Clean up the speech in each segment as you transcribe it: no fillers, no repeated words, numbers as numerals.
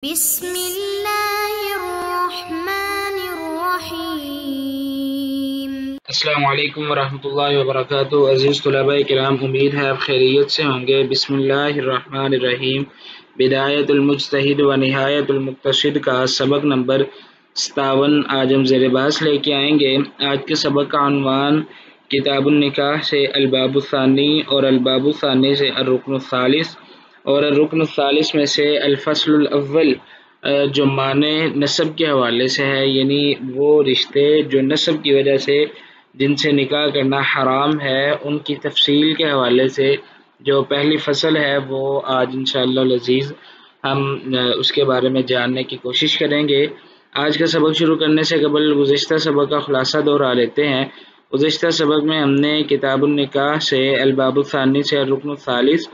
بسم اللہ الرحمن الرحیم۔ السلام علیکم ورحمۃ اللہ وبرکاتہ۔ عزیز طلباء کرام، امید ہے آپ خیریت سے ہوں گے۔ بسم اللہ الرحمن الرحیم۔ بدایت المجتہد و نہایت المقتصد کا سبق نمبر 57 آج ہم زیر بحث لے کے آئیں گے۔ آج کے سبق کا عنوان کتاب النکاح سے الباب الثانی اور الباب الثانی سے الرکن الثالث اور الرکن الثالث میں سے الفصل الاول جو معنی نسب کے حوالے سے ہے، یعنی وہ رشتے جو نسب کی وجہ سے جن سے نکاح کرنا حرام ہے ان کی تفصیل کے حوالے سے جو پہلی فصل ہے وہ آج انشاءاللہ العزیز ہم اس کے بارے میں جاننے کی کوشش کریں گے۔ آج کا سبق شروع کرنے سے قبل گزشتہ سبق کا خلاصہ دہرا لیتے ہیں۔ گزشتہ سبق میں ہم نے کتاب النکاح سے الباب الثانی سے الرکن الثالث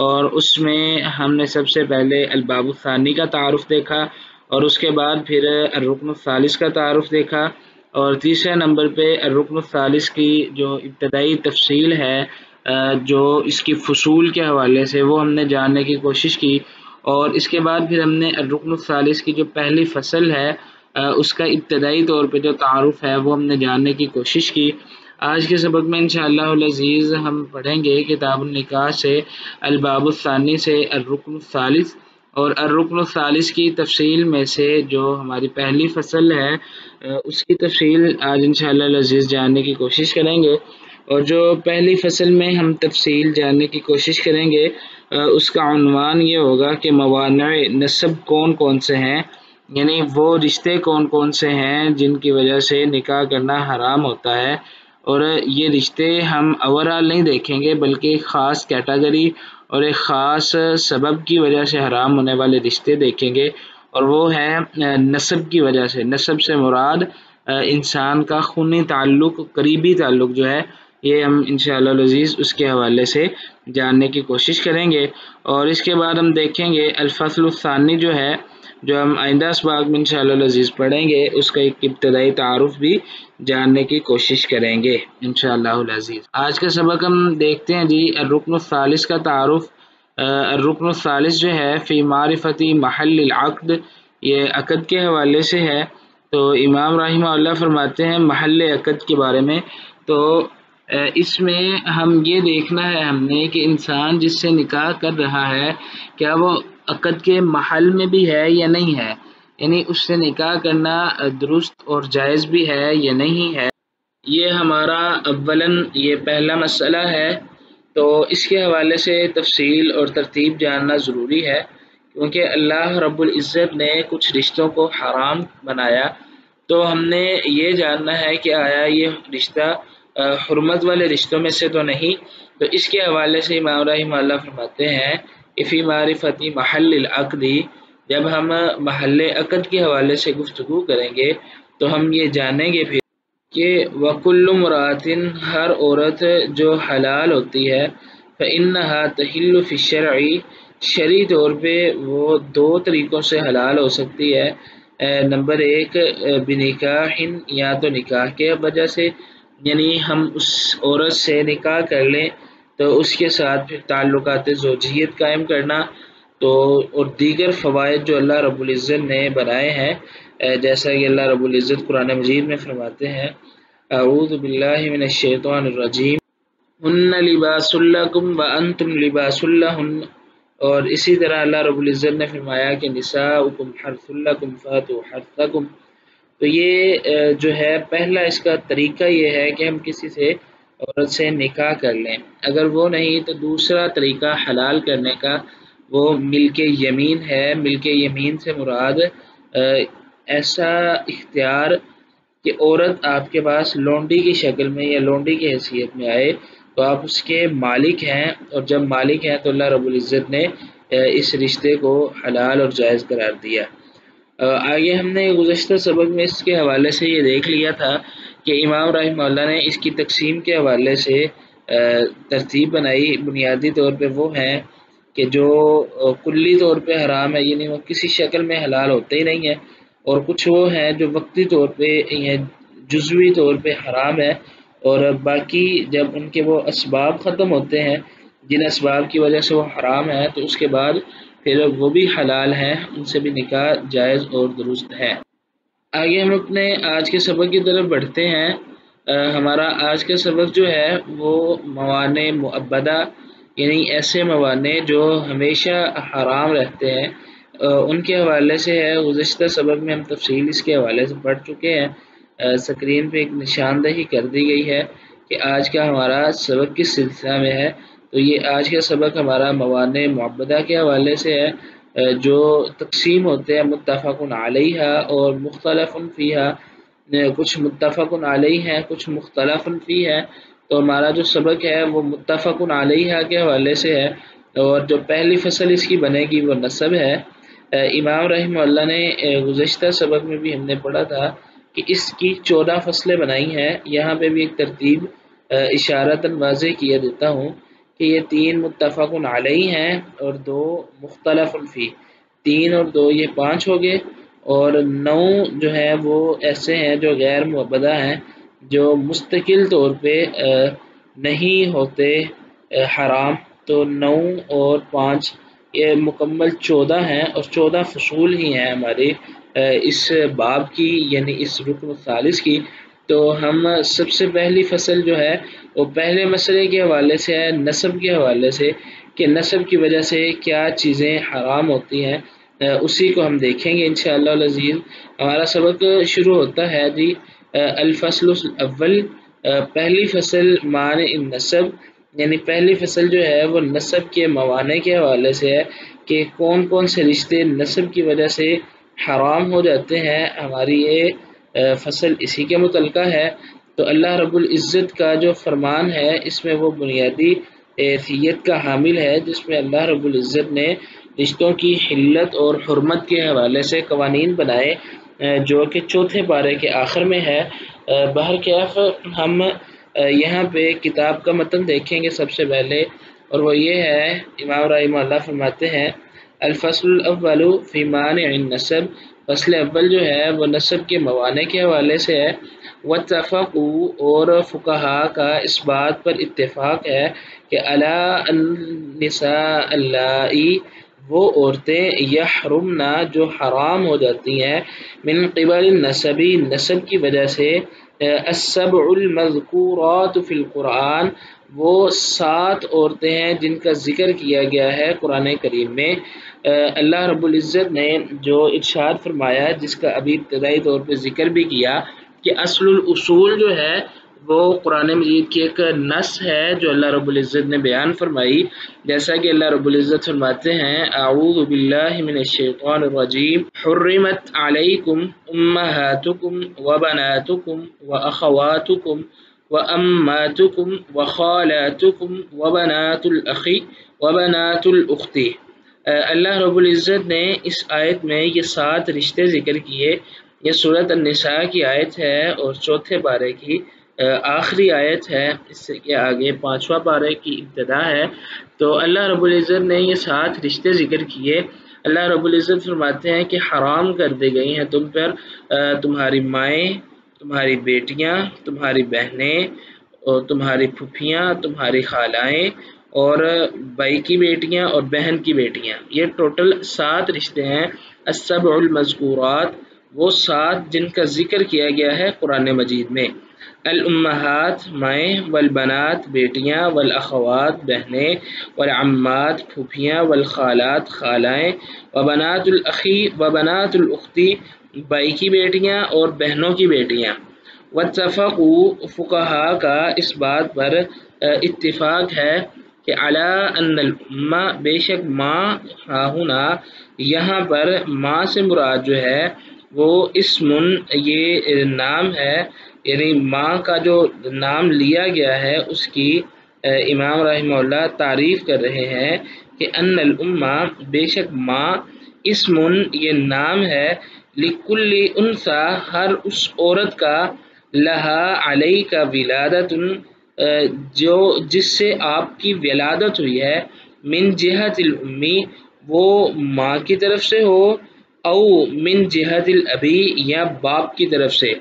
اور اس میں ہم نے سب سے پہلے الباب الثانی کا تعارف دیکھا اور اس کے بعد پھر الرکن الثالث کا تعارف دیکھا، اور تیسرے نمبر پہ الرکن الثالث کی جو ابتدائی تفصیل ہے جو اس کی فصول کے حوالے سے وہ ہم نے جاننے کی کوشش کی، اور اس کے بعد پھر ہم نے الرکن الثالث کی جو پہلی فصل ہے اس کا ابتدائی طور پہ جو تعارف ہے وہ ہم نے جاننے کی کوشش کی۔ آج کے سبق میں انشاءاللہ العزیز ہم پڑھیں گے کتاب النکاح سے الباب الثانی سے الرکن الثالث، اور الرکن الثالث کی تفصیل میں سے جو ہماری پہلی فصل ہے اس کی تفصیل آج انشاءاللہ العزیز جاننے کی کوشش کریں گے۔ اور جو پہلی فصل میں ہم تفصیل جاننے کی کوشش کریں گے اس کا عنوان یہ ہوگا کہ موانع نسب کون کون سے ہیں، یعنی وہ رشتے کون کون سے ہیں جن کی وجہ سے نکاح کرنا حرام ہوتا ہے، اور یہ رشتے ہم اوورآل نہیں دیکھیں گے بلکہ ایک خاص کیٹیگری اور ایک خاص سبب کی وجہ سے حرام ہونے والے رشتے دیکھیں گے، اور وہ ہے نسب کی وجہ سے۔ نسب سے مراد انسان کا خونی تعلق، قریبی تعلق جو ہے، یہ ہم انشاءاللہ العزیز اس کے حوالے سے جاننے کی کوشش کریں گے۔ اور اس کے بعد ہم دیکھیں گے الفصل الثانی جو ہے، جو ہم آئندہ اسباق میں انشاءاللہ العزیز پڑھیں گے، اس کا ایک ابتدائی تعارف بھی جاننے کی کوشش کریں گے انشاءاللہ العزیز۔ آج کا سبق ہم دیکھتے ہیں جی الرکن الثالث کا تعارف۔ الرکن الثالث جو ہے فی معرفت محل العقد، یہ عقد کے حوالے سے ہے۔ تو امام رحمہ اللہ فرماتے ہیں محل عقد کے بارے میں، تو اس میں ہم یہ دیکھنا ہے ہم نے کہ انسان جس سے نکاح کر رہا ہے کیا وہ عقد کے محل میں بھی ہے یا نہیں ہے، یعنی اس سے نکاح کرنا درست اور جائز بھی ہے یا نہیں ہے۔ یہ ہمارا اولاً یہ پہلا مسئلہ ہے، تو اس کے حوالے سے تفصیل اور ترتیب جاننا ضروری ہے، کیونکہ اللہ رب العزت نے کچھ رشتوں کو حرام بنایا، تو ہم نے یہ جاننا ہے کہ آیا یہ رشتہ حرمت والے رشتوں میں سے تو نہیں۔ تو اس کے حوالے سے امام رحمہ اللہ فرماتے ہیں کہ فی معرفت محل العقد، جب ہم محل عقد کے حوالے سے گفتگو کریں گے تو ہم یہ جانیں گے پھر کہ وَكُلُّ امرأة، ہر عورت جو حلال ہوتی ہے، فإنها تحل فی الشرع، شرعی طور پہ وہ دو طریقوں سے حلال ہو سکتی ہے۔ نمبر ایک بنکاح، یا تو نکاح کے وجہ سے، یعنی ہم اس عورت سے نکاح کر لیں تو اس کے ساتھ پھر تعلقات زوجیت قائم کرنا، تو اور دیگر فوائد جو اللہ رب العزت نے بنائے ہیں، جیسا کہ اللہ رب العزت قرآن مجید میں فرماتے ہیں اعوذ باللہ من الشیطان الرجیم ہن لباس لکم وانتم لباس لہن، اور اسی طرح اللہ رب العزت نے فرمایا کہ نساؤکم حرث لکم فاتوا حرثکم۔ تو یہ جو ہے پہلا اس کا طریقہ یہ ہے کہ ہم کسی سے عورت سے نکاح کر لیں، اگر وہ نہیں تو دوسرا طریقہ حلال کرنے کا وہ ملک یمین ہے۔ ملک یمین سے مراد ایسا اختیار کہ عورت آپ کے پاس لونڈی کی شکل میں یا لونڈی کی حیثیت میں آئے تو آپ اس کے مالک ہیں، اور جب مالک ہیں تو اللہ رب العزت نے اس رشتے کو حلال اور جائز قرار دیا۔ آگے ہم نے گزشتہ سبق میں اس کے حوالے سے یہ دیکھ لیا تھا کہ امام رحمہ اللہ نے اس کی تقسیم کے حوالے سے ترتیب بنائی۔ بنیادی طور پہ وہ ہیں کہ جو کلی طور پہ حرام ہے، یعنی وہ کسی شکل میں حلال ہوتے ہی نہیں ہیں، اور کچھ وہ ہیں جو وقتی طور پہ جزوی طور پہ حرام ہے، اور باقی جب ان کے وہ اسباب ختم ہوتے ہیں جن اسباب کی وجہ سے وہ حرام ہے تو اس کے بعد پھر وہ بھی حلال ہیں، ان سے بھی نکاح جائز اور درست ہے۔ آگے ہم اپنے آج کے سبق کی طرف بڑھتے ہیں۔ ہمارا آج کا سبق جو ہے وہ موانع معبدہ، یعنی ایسے موانع جو ہمیشہ حرام رہتے ہیں ان کے حوالے سے ہے۔ گزشتہ سبق میں ہم تفصیل اس کے حوالے سے پڑھ چکے ہیں۔ اسکرین پہ ایک نشاندہی کر دی گئی ہے کہ آج کا ہمارا سبق کس سلسلہ میں ہے۔ تو یہ آج کا سبق ہمارا موانع معبدہ کے حوالے سے ہے، جو تقسیم ہوتے ہیں متفق علیہ اور مختلف فیہا۔ کچھ متفق علیہ ہیں، کچھ مختلف فی ہے۔ تو ہمارا جو سبق ہے وہ متفق علیہ کے حوالے سے ہے، اور جو پہلی فصل اس کی بنے گی وہ نسب ہے۔ امام رحمہ اللہ نے گزشتہ سبق میں بھی ہم نے پڑھا تھا کہ اس کی 14 فصلیں بنائی ہیں۔ یہاں پہ بھی ایک ترتیب اشارتاً واضح کیا دیتا ہوں کہ یہ 3 متفق علیہ ہیں اور 2 مختلف فی، 3 اور 2 یہ 5 ہو گئے، اور 9 جو ہے وہ ایسے ہیں جو غیر معبدہ ہیں، جو مستقل طور پہ نہیں ہوتے حرام۔ تو 9 اور 5 یہ مکمل 14 ہیں، اور 14 فصول ہی ہیں ہمارے اس باب کی، یعنی اس رکن الثالث کی۔ تو ہم سب سے پہلی فصل جو ہے وہ پہلے مسئلے کے حوالے سے ہے، نسب کے حوالے سے، کہ نسب کی وجہ سے کیا چیزیں حرام ہوتی ہیں، اسی کو ہم دیکھیں گے انشاءاللہ العزیز۔ ہمارا سبق شروع ہوتا ہے جی الفصل الاول، پہلی فصل معنی النسب، یعنی پہلی فصل جو ہے وہ نسب کے موانع کے حوالے سے ہے کہ کون کون سے رشتے نسب کی وجہ سے حرام ہو جاتے ہیں۔ ہماری یہ فصل اسی کے متعلقہ ہے۔ تو اللہ رب العزت کا جو فرمان ہے اس میں وہ بنیادی حیثیت کا حامل ہے، جس میں اللہ رب العزت نے رشتوں کی حلت اور حرمت کے حوالے سے قوانین بنائے، جو کہ چوتھے پارے کے آخر میں ہے۔ بہرکیف ہم یہاں پہ کتاب کا متن دیکھیں گے سب سے پہلے، اور وہ یہ ہے، امام رحمہ اللہ فرماتے ہیں الفصل الاول فی مانع النسب، فصل اول جو ہے وہ نسب کے موانع کے حوالے سے ہے۔ واتفقوا، اور فقہاء کا اس بات پر اتفاق ہے کہ علی النساء اللائی، وہ عورتیں یحرمنا جو حرام ہو جاتی ہیں، من قبل النسبی نسب کی وجہ سے، السبع المذکورات فی القرآن، وہ 7 عورتیں ہیں جن کا ذکر کیا گیا ہے قرآن کریم میں۔ اللہ رب العزت نے جو ارشاد فرمایا، جس کا ابھی ابتدائی طور پہ ذکر بھی کیا، کہ اصل الاصول جو ہے وہ قرآن مجید کی ایک نص ہے جو اللہ رب العزت نے بیان فرمائی، جیسا کہ اللہ رب العزت فرماتے ہیں اعوذ باللہ من الشیطان الرجیم حرمت علیکم امہاتکم وبناتکم واخواتکم واماتکم وخالاتکم وبنات الاخ وبنات الاخت۔ اللہ رب العزت نے اس آیت میں یہ 7 رشتے ذکر کیے۔ یہ سورۃ النساء کی آیت ہے اور چوتھے پارے کی آخری آیت ہے، اس سے کے آگے 5واں پارے کی ابتدا ہے۔ تو اللہ رب العزت نے یہ 7 رشتے ذکر کیے۔ اللہ رب العزت فرماتے ہیں کہ حرام کر دی گئی ہیں تم پر تمہاری مائیں، تمہاری بیٹیاں، تمہاری بہنیں، اور تمہاری پھپھیاں، تمہاری خالائیں، اور بھائی کی بیٹیاں اور بہن کی بیٹیاں۔ یہ ٹوٹل 7 رشتے ہیں، السبع المذکورات، وہ 7 جن کا ذکر کیا گیا ہے قرآن مجید میں۔ الامہات مائیں، والبنات بیٹیاں، والاخوات بہنیں، والعمات پھوپھیاں، والخالات خالائیں، وبنات الاخی وبنات الاختی بھائی کی بیٹیاں اور بہنوں کی بیٹیاں۔ واتفقوا، فقہاء کا اس بات پر اتفاق ہے کہ علی ان الامہ، بے شک ماں، ہاہنا یہاں پر ماں سے مراد جو ہے وہ اسم، یہ نام ہے، یعنی ماں کا جو نام لیا گیا ہے اس کی امام رحمہ اللہ تعریف کر رہے ہیں کہ ان الامہ، بے شک ماں، اسم، یہ نام ہے، لکل انثی، ہر اس عورت کا، لہا علیہ کا ولادت، جو جس سے آپ کی ولادت ہوئی ہے، من جہت الامی، وہ ماں کی طرف سے ہو، او من جہت الابی، یا باپ کی طرف سے۔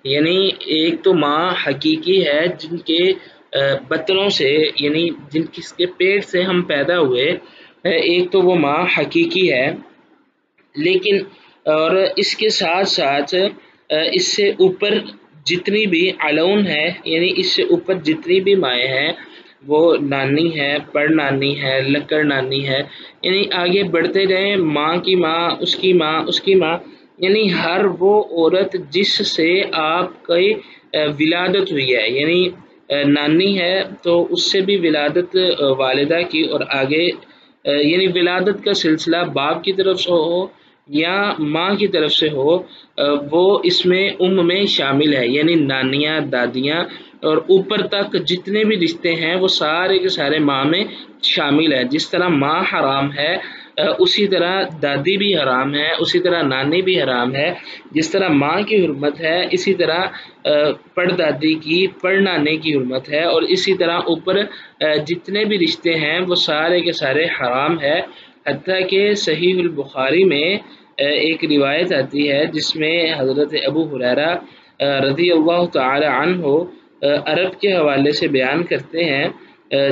یعنی ایک تو ماں حقیقی ہے جن کے بطنوں سے، یعنی جن کے پیٹ سے ہم پیدا ہوئے، ایک تو وہ ماں حقیقی ہے، لیکن اور اس کے ساتھ ساتھ اس سے اوپر جتنی بھی علون ہے، یعنی اس سے اوپر جتنی بھی مائیں ہیں، وہ نانی ہے، پڑ نانی ہے، لکڑ نانی ہے، یعنی آگے بڑھتے جائیں، ماں کی ماں، اس کی ماں، اس کی ماں، یعنی ہر وہ عورت جس سے آپ کی ولادت ہوئی ہے، یعنی نانی ہے تو اس سے بھی ولادت والدہ کی، اور آگے یعنی ولادت کا سلسلہ باپ کی طرف سے ہو یا ماں کی طرف سے ہو، وہ اس میں میں شامل ہے، یعنی نانیاں، دادیاں، اور اوپر تک جتنے بھی رشتے ہیں وہ سارے کے سارے ماں میں شامل ہے۔ جس طرح ماں حرام ہے، اسی طرح دادی بھی حرام ہے، اسی طرح نانی بھی حرام ہے۔ جس طرح ماں کی حرمت ہے، اسی طرح پڑ دادی کی، پڑ نانے کی حرمت ہے، اور اسی طرح اوپر جتنے بھی رشتے ہیں وہ سارے کے سارے حرام ہے۔ حتیٰ کہ صحیح البخاری میں ایک روایت آتی ہے جس میں حضرت ابو ہریرہ رضی اللہ تعالی عنہ عرب کے حوالے سے بیان کرتے ہیں،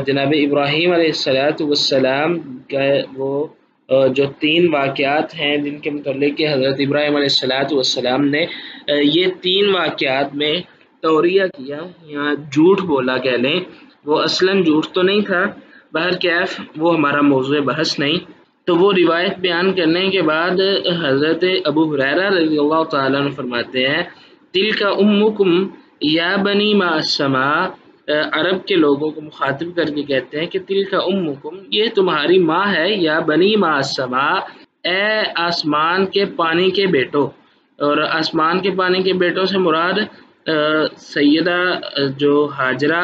جناب ابراہیم علیہ السلام کا وہ جو 3 واقعات ہیں جن کے متعلق کہ حضرت ابراہیم علیہ السلام نے یہ 3 واقعات میں توریہ کیا یا جھوٹ بولا کہہ لیں، وہ اصلاً جھوٹ تو نہیں تھا، بہرکیف وہ ہمارا موضوع بحث نہیں۔ تو وہ روایت بیان کرنے کے بعد حضرت ابو ہریرہ رضی اللہ تعالیٰ عنہ فرماتے ہیں، تلک امکم یا بنی ما السماء، عرب کے لوگوں کو مخاطب کر کے کہتے ہیں کہ تلک امکم، یہ تمہاری ماں ہے، یا بنی ما السماء، اے آسمان کے پانی کے بیٹوں۔ اور آسمان کے پانی کے بیٹوں سے مراد سیدہ جو حاجرہ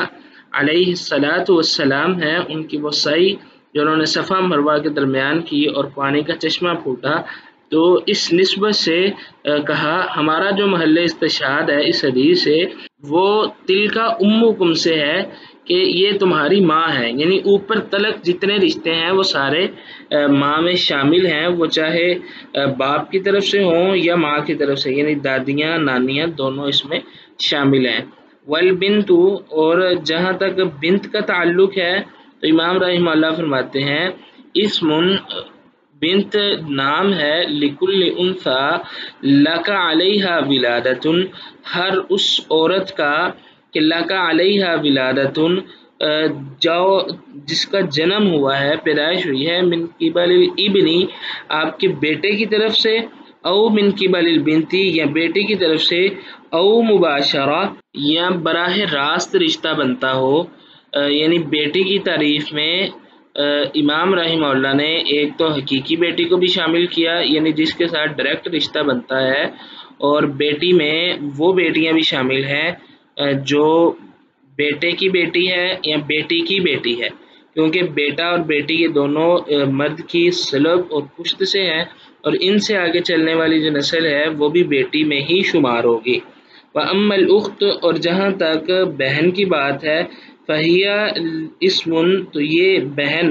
علیہ السلام ہیں، ان کی وہ سعی جو انہوں نے صفا مروہ کے درمیان کی اور پانی کا چشمہ پھوٹا، تو اس نسبت سے کہا ہمارا جو محل استشہاد ہے اس حدیث سے، وہ تلکا امکم سے ہے کہ یہ تمہاری ماں ہے، یعنی اوپر تلک جتنے رشتے ہیں وہ سارے ماں میں شامل ہیں، وہ چاہے باپ کی طرف سے ہوں یا ماں کی طرف سے، یعنی دادیاں، نانیاں دونوں اس میں شامل ہیں۔ والبنت، اور جہاں تک بنت کا تعلق ہے تو امام رحمہ اللہ فرماتے ہیں، اسم، بنت نام ہے، لکل انثی لک علیہا ولادۃ، ہر اس عورت کا کہ لک علیہا ولادۃ، جو جس کا جنم ہوا ہے، پیدائش ہوئی ہے، من قبل الابن، آپ کے بیٹے کی طرف سے، او من قبل البنتی، یا بیٹی کی طرف سے، او مباشرہ، یا براہ راست رشتہ بنتا ہو۔ یعنی بیٹی کی تعریف میں امام رحمہ اللہ نے ایک تو حقیقی بیٹی کو بھی شامل کیا، یعنی جس کے ساتھ ڈائریکٹ رشتہ بنتا ہے، اور بیٹی میں وہ بیٹیاں بھی شامل ہیں جو بیٹے کی بیٹی ہے یا بیٹی کی بیٹی ہے، کیونکہ بیٹا اور بیٹی یہ دونوں مرد کی سلب اور پشت سے ہیں، اور ان سے آگے چلنے والی جو نسل ہے وہ بھی بیٹی میں ہی شمار ہوگی۔ وَأَمَّا الْأُخْتُ، اور جہاں تک بہن کی بات ہے، فَهِيَ اسم، تو یہ بہن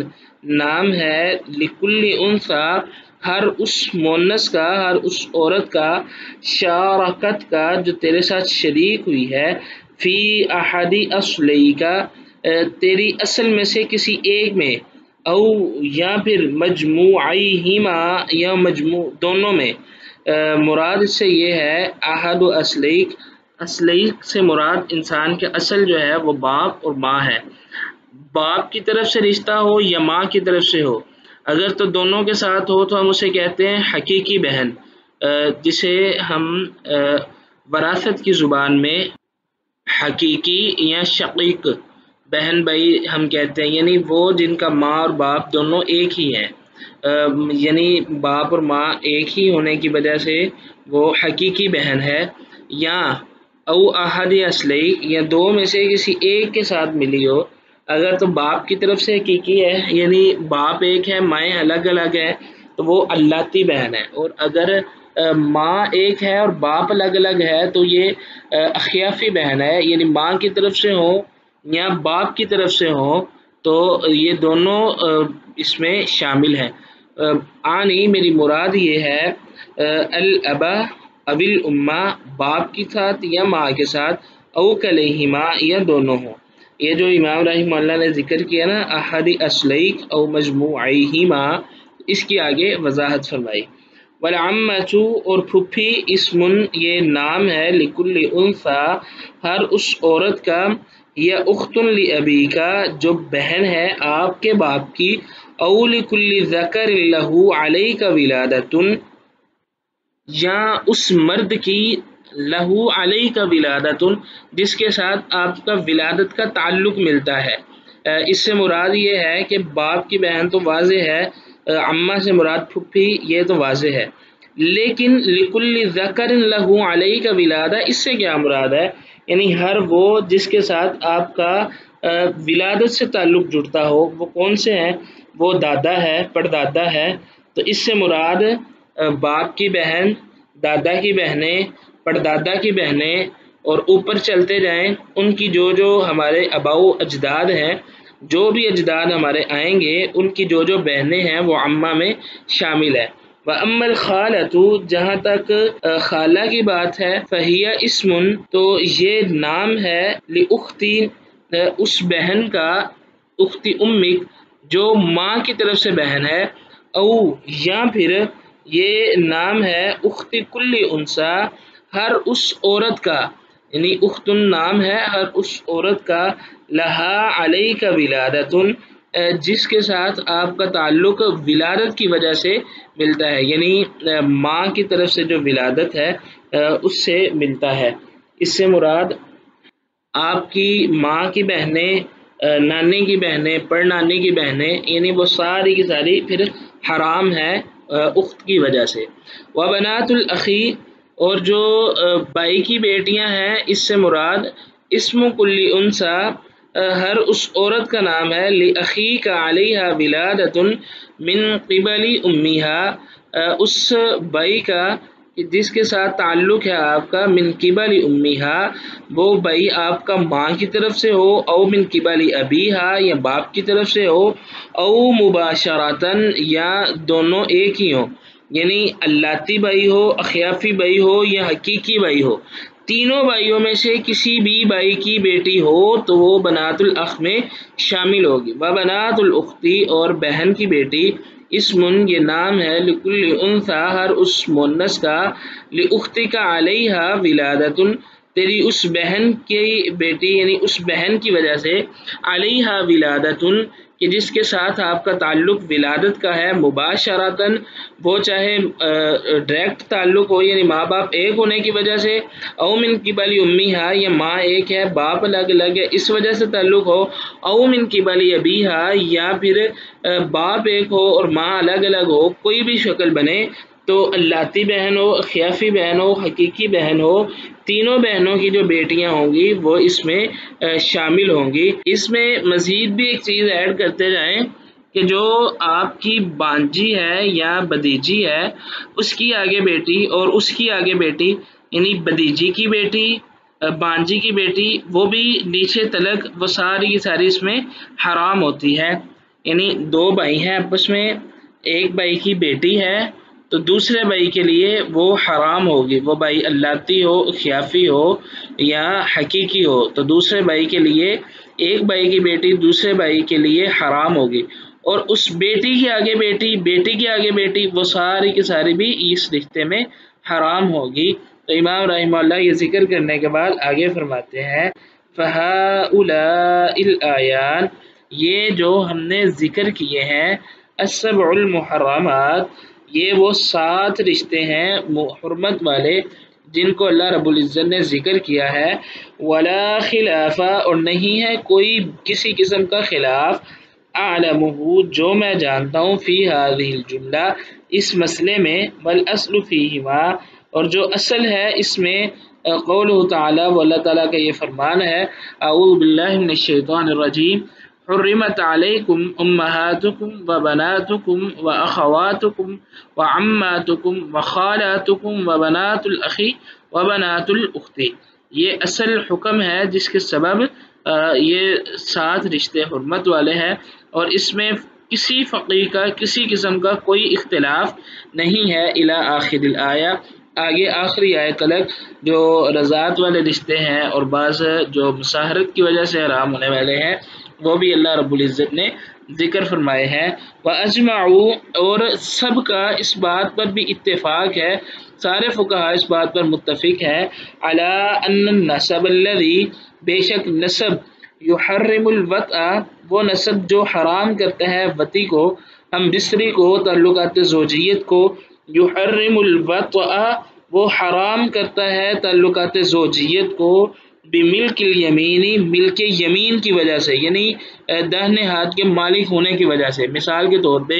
نام ہے، لِكُلِّ أُنثىٰ، ہر اس مونس کا، ہر اس عورت کا، شارکت کا جو تیرے ساتھ شریک ہوئی ہے، فی احد اصلیک، تیری اصل میں سے کسی ایک میں، او یا پھر مجموعیہما، یا مجموع دونوں میں۔ مراد اس سے یہ ہے احد اصلیک، اصلیک سے مراد انسان کے اصل جو ہے وہ باپ اور ماں ہے، باپ کی طرف سے رشتہ ہو یا ماں کی طرف سے ہو، اگر تو دونوں کے ساتھ ہو تو ہم اسے کہتے ہیں حقیقی بہن، جسے ہم وراثت کی زبان میں حقیقی یا شقیق بہن بھائی ہم کہتے ہیں، یعنی وہ جن کا ماں اور باپ دونوں ایک ہی ہیں، یعنی باپ اور ماں ایک ہی ہونے کی وجہ سے وہ حقیقی بہن ہے۔ یا او احد اصلی، یا دو میں سے کسی ایک کے ساتھ ملی ہو، اگر تو باپ کی طرف سے حقیقی ہے، یعنی باپ ایک ہے مائیں الگ الگ ہے، تو وہ اللاتی بہن ہے، اور اگر ماں ایک ہے اور باپ الگ الگ ہے تو یہ اخیافی بہن ہے، یعنی ماں کی طرف سے ہو یا باپ کی طرف سے ہو تو یہ دونوں اس میں شامل ہیں۔ آنی، میری مراد یہ ہے، الابا اوی الامہ، باپ کے ساتھ یا ماں کے ساتھ، او کلیہما، یا دونوں ہوں۔ یہ جو امام رحمہ اللہ نے ذکر کیا نا احد اصلیک او مجموعیہما، اس کی آگے وضاحت فرمائی۔ والعمۃ اور پھپھی اسم یہ نام ہے، لکل انثی ہر اس عورت کا، یا اخت لابی کا جو بہن ہے آپ کے باپ کی، او لکل ذکر لہ علیک ولادۃ یا اس مرد کی، لہو علیک ولادۃ جس کے ساتھ آپ کا ولادت کا تعلق ملتا ہے۔ اس سے مراد یہ ہے کہ باپ کی بہن تو واضح ہے، عمہ سے مراد پھپھی، یہ تو واضح ہے، لیکن لکل ذکر لہو علیک ولادہ اس سے کیا مراد ہے؟ یعنی ہر وہ جس کے ساتھ آپ کا ولادت سے تعلق جڑتا ہو، وہ کون سے ہیں؟ وہ دادا ہے، پردادا ہے، تو اس سے مراد باپ کی بہن، دادا کی بہنیں، پردادا کی بہنیں، اور اوپر چلتے جائیں ان کی جو جو ہمارے آباء و اجداد ہیں، جو بھی اجداد ہمارے آئیں گے ان کی جو جو بہنیں ہیں وہ عمہ میں شامل ہے۔ وَأَمَّا الْخَالَةُ جہاں تک خالہ کی بات ہے، فَهِيَ اسم تو یہ نام ہے، لِأُخْتِ اس بہن کا، اختی امک جو ماں کی طرف سے بہن ہے، او یا پھر یہ نام ہے اخت کل انثی ہر اس عورت کا، یعنی اخت نام ہے ہر اس عورت کا، لہا علیک ولادۃ جس کے ساتھ آپ کا تعلق ولادت کی وجہ سے ملتا ہے، یعنی ماں کی طرف سے جو ولادت ہے اس سے ملتا ہے۔ اس سے مراد آپ کی ماں کی بہنیں، نانی کی بہنیں، پڑنانی کی بہنیں، یعنی وہ ساری کی ساری پھر حرام ہے اخت کی وجہ سے۔ وبنات الاخی اور جو بھائی کی بیٹیاں ہیں، اس سے مراد اسم کل انثی ہر اس عورت کا نام ہے، لاخیک علیہ ولادۃ من قبل امیہا اس بھائی کا جس کے ساتھ تعلق ہے آپ کا، من قبل امیہا وہ بھائی آپ کا ماں کی طرف سے ہو، او من قبل ابیہا یا باپ کی طرف سے ہو، او مباشرتاً یا دونوں ایک ہی ہوں، یعنی اللاتی بھائی ہو، اخیافی بھائی ہو یا حقیقی بھائی ہو، تینوں بھائیوں میں سے کسی بھی بھائی کی بیٹی ہو تو وہ بنات الاخ میں شامل ہوگی۔ وبنات الاختی اور بہن کی بیٹی اسم یہ نام ہے، لکل انثی ہر اس مونس کا، لاختک علیہ ولادۃ تیری اس بہن کی بیٹی یعنی اس بہن کی وجہ سے، علیہ ولادۃ کہ جس کے ساتھ آپ کا تعلق ولادت کا ہے، مباشرتاً وہ چاہے ڈائریکٹ تعلق ہو یعنی ماں باپ ایک ہونے کی وجہ سے، او من قبل امیہا یا ماں ایک ہے باپ الگ الگ ہے اس وجہ سے تعلق ہو، او من قبل ابیہا یا پھر باپ ایک ہو اور ماں الگ الگ ہو، کوئی بھی شکل بنے تو اللاتی بہن ہو، خیافی بہن ہو، حقیقی بہن ہو، تینوں بہنوں کی جو بیٹیاں ہوں گی وہ اس میں شامل ہوں گی۔ اس میں مزید بھی ایک چیز ایڈ کرتے جائیں کہ جو آپ کی بانجی ہے یا بدیجی ہے اس کی آگے بیٹی اور اس کی آگے بیٹی، یعنی بدیجی کی بیٹی، بانجی کی بیٹی، وہ بھی نیچے تلک وہ ساری کی ساری اس میں حرام ہوتی ہے، یعنی دو بھائی ہیں آپس میں، ایک بھائی کی بیٹی ہے تو دوسرے بھائی کے لیے وہ حرام ہوگی، وہ بھائی اللاتی ہو، خیافی ہو یا حقیقی ہو، تو دوسرے بھائی کے لیے ایک بھائی کی بیٹی دوسرے بھائی کے لیے حرام ہوگی، اور اس بیٹی کی آگے بیٹی، بیٹی کی آگے بیٹی، وہ ساری کی ساری بھی اس رشتے میں حرام ہوگی۔ تو امام رحمہ اللہ یہ ذکر کرنے کے بعد آگے فرماتے ہیں، فَهَؤُلَاءِ الْآيَاتِ یہ جو ہم نے ذکر کیے ہیں، السبع المحرمات یہ وہ 7 رشتے ہیں حرمت والے جن کو اللہ رب العزت نے ذکر کیا ہے، ولا خلاف اور نہیں ہے کوئی کسی قسم کا خلاف، اعلمہ جو میں جانتا ہوں، فی ہذہ الجملہ اس مسئلے میں، والاصل فیہما اور جو اصل ہے اس میں، قولہ تعالی وہ اللہ تعالیٰ کا یہ فرمان ہے، اعوذ باللہ من الشیطان الرجیم، حرمت علیکم امہاتکم وبناتکم واخواتکم وعماتکم وخالاتکم وبنات الاخی وبنات الاخت یہ اصل حکم ہے جس کے سبب یہ 7 رشتے حرمت والے ہیں، اور اس میں کسی فقیہ کا کسی قسم کا کوئی اختلاف نہیں ہے، الی آخر الآیہ آگے آخری آیت تلک جو رضاعت والے رشتے ہیں اور بعض جو مساہرت کی وجہ سے حرام ہونے والے ہیں وہ بھی اللہ رب العزت نے ذکر فرمائے ہیں۔ وَأَجْمَعُوا، اور سب کا اس بات پر بھی اتفاق ہے، سارے فقہاء اس بات پر متفق ہیں، عَلَىٰ أَنَّ النَّسَبَ الَّذِي، بے شک نسب، يُحَرِّمُ الْوَطْءَ، وہ نسب جو حرام کرتا ہے وطی کو، ہم بستری کو، تعلقات زوجیت کو، يُحَرِّمُ الْوَطْءَ، وہ حرام کرتا ہے تعلقات زوجیت کو، بملک الیمینی، ملک یمین کی وجہ سے، یعنی داہنے ہاتھ کے مالک ہونے کی وجہ سے۔ مثال کے طور پہ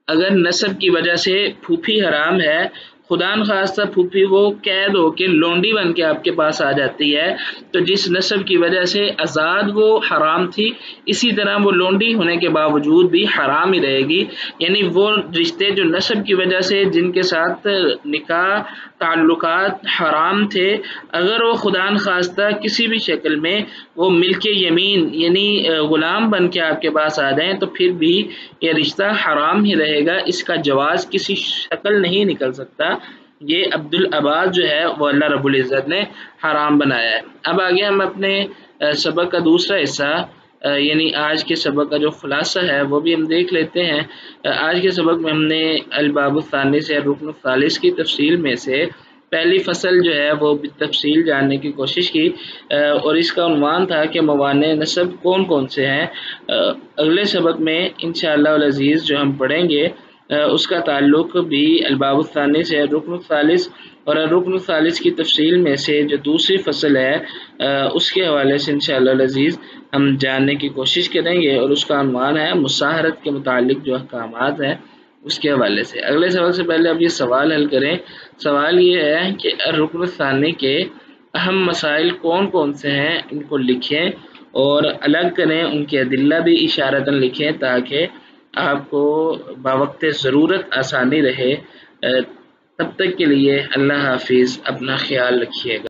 اگر نسب کی وجہ سے پھوپھی حرام ہے، خدا نخواستہ پھوپھی وہ قید ہو کے لونڈی بن کے آپ کے پاس آ جاتی ہے، تو جس نسب کی وجہ سے آزاد وہ حرام تھی، اسی طرح وہ لونڈی ہونے کے باوجود بھی حرام ہی رہے گی۔ یعنی وہ رشتے جو نسب کی وجہ سے جن کے ساتھ نکاح تعلقات حرام تھے، اگر وہ خدا نخواستہ کسی بھی شکل میں وہ ملک یمین یعنی غلام بن کے آپ کے پاس آ جائیں، تو پھر بھی یہ رشتہ حرام ہی رہے گا، اس کا جواز کسی شکل نہیں نکل سکتا۔ یہ عبد العباد جو ہے وہ اللہ رب العزت نے حرام بنایا ہے۔ اب آگے ہم اپنے سبق کا دوسرا حصہ یعنی آج کے سبق کا جو خلاصہ ہے وہ بھی ہم دیکھ لیتے ہیں۔ آج کے سبق میں ہم نے الباب الثانی سے رکن الثالث کی تفصیل میں سے پہلی فصل جو ہے وہ تفصیل جاننے کی کوشش کی، اور اس کا عنوان تھا کہ موانع نسب کون کون سے ہیں۔ اگلے سبق میں انشاءاللہ العزیز جو ہم پڑھیں گے اس کا تعلق بھی الباب الثانی سے رکن الثالث، اور رکن الثالث کی تفصیل میں سے جو دوسری فصل ہے اس کے حوالے سے انشاءاللہ العزیز ہم جاننے کی کوشش کریں گے، اور اس کا عنوان ہے مساہرت کے متعلق جو احکامات ہیں اس کے حوالے سے۔ اگلے سبق سے پہلے اب یہ سوال حل کریں۔ سوال یہ ہے کہ رکن الثانی کے اہم مسائل کون کون سے ہیں، ان کو لکھیں اور الگ کریں، ان کے ادلہ بھی اشارتاً لکھیں تاکہ آپ کو بوقت ضرورت آسانی رہے۔ تب تک کے لیے اللہ حافظ، اپنا خیال رکھیے گا۔